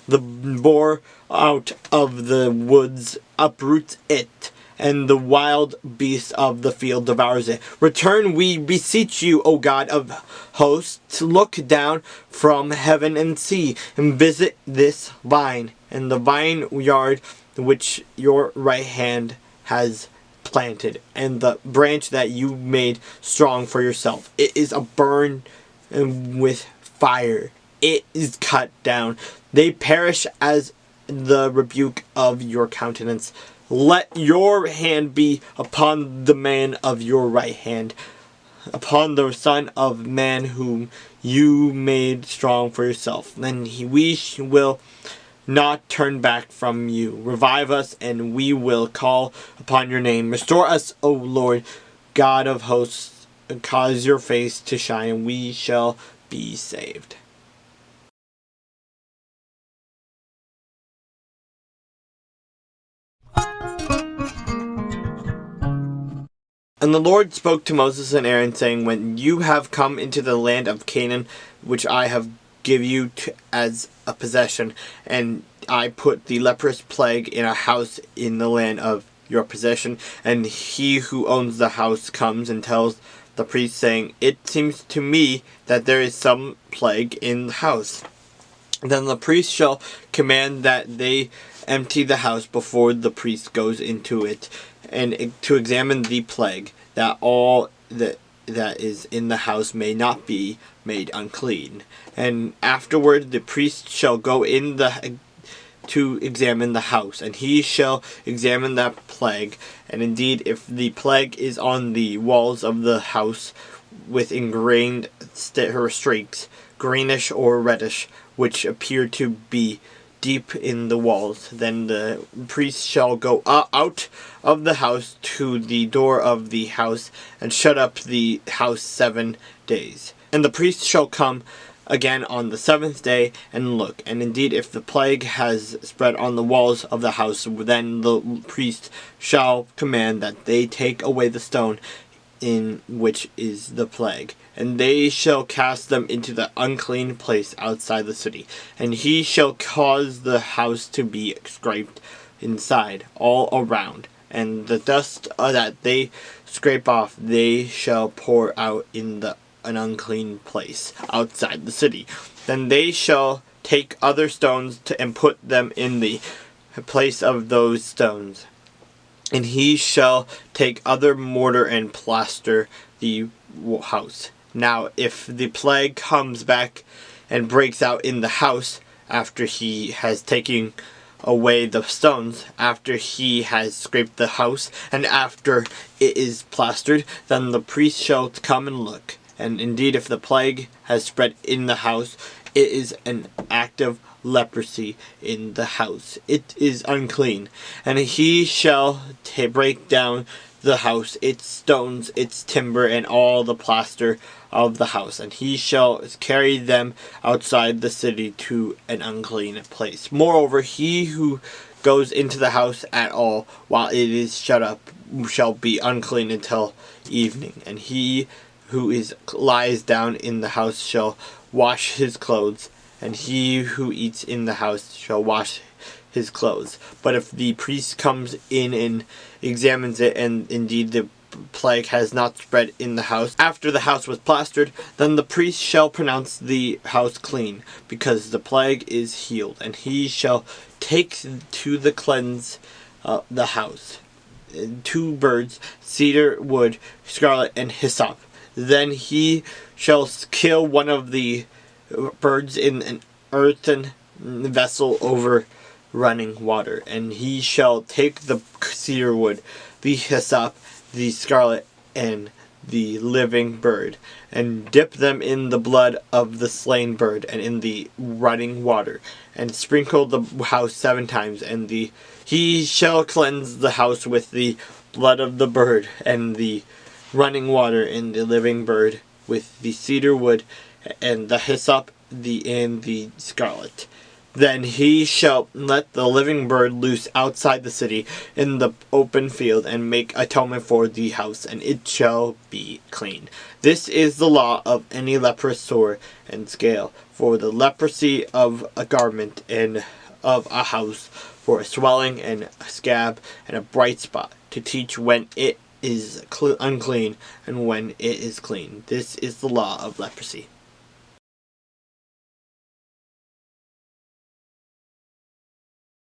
The boar out of the woods uproots it, and the wild beast of the field devours it. Return, we beseech you, O God of hosts, look down from heaven and see, and visit this vine, and the vineyard which your right hand has planted, and the branch that you made strong for yourself. It is a burn with fire. It is cut down. They perish as the rebuke of your countenance. Let your hand be upon the man of your right hand, upon the Son of Man whom you made strong for yourself. Then we will not turn back from you. Revive us, and we will call upon your name. Restore us, O Lord, God of hosts, and cause your face to shine, and we shall be saved. And the Lord spoke to Moses and Aaron, saying, when you have come into the land of Canaan, which I have give you as a possession, and I put the leprous plague in a house in the land of your possession, and he who owns the house comes and tells the priest, saying, it seems to me that there is some plague in the house. Then the priest shall command that they empty the house before the priest goes into it, and to examine the plague, that all that is in the house may not be made unclean. And afterward the priest shall go in to examine the house, and he shall examine that plague. And indeed, if the plague is on the walls of the house with ingrained streaks, greenish or reddish, which appear to be deep in the walls, then the priest shall go out of the house to the door of the house, and shut up the house 7 days. And the priest shall come again on the 7th day and look. And indeed, if the plague has spread on the walls of the house, then the priest shall command that they take away the stone in which is the plague, and they shall cast them into the unclean place outside the city. And he shall cause the house to be scraped inside all around, and the dust that they scrape off they shall pour out in an unclean place outside the city. Then they shall take other stones and put them in the place of those stones. And he shall take other mortar and plaster the house. Now if the plague comes back and breaks out in the house, after he has taken away the stones, after he has scraped the house, and after it is plastered, then the priest shall come and look. And indeed, if the plague has spread in the house, it is an active leprosy in the house. It is unclean. And he shall break down the house, its stones, its timber, and all the plaster of the house. And he shall carry them outside the city to an unclean place. Moreover, he who goes into the house at all while it is shut up shall be unclean until evening. And he who lies down in the house shall wash his clothes, and he who eats in the house shall wash his clothes. But if the priest comes in and examines it, and indeed the plague has not spread in the house after the house was plastered, then the priest shall pronounce the house clean, because the plague is healed. And he shall take to the cleanse the house 2 birds, cedar wood, scarlet, and hyssop. Then he shall kill one of the birds in an earthen vessel over running water. And he shall take the cedar wood, the hyssop, the scarlet, and the living bird, and dip them in the blood of the slain bird and in the running water, and sprinkle the house 7 times. And he shall cleanse the house with the blood of the bird and the running water and the living bird, with the cedar wood and the hyssop and the scarlet. Then he shall let the living bird loose outside the city in the open field, and make atonement for the house, and it shall be clean. This is the law of any leprous sore and scale, for the leprosy of a garment, and of a house, for a swelling and a scab and a bright spot, to teach when it is unclean and when it is clean. This is the law of leprosy.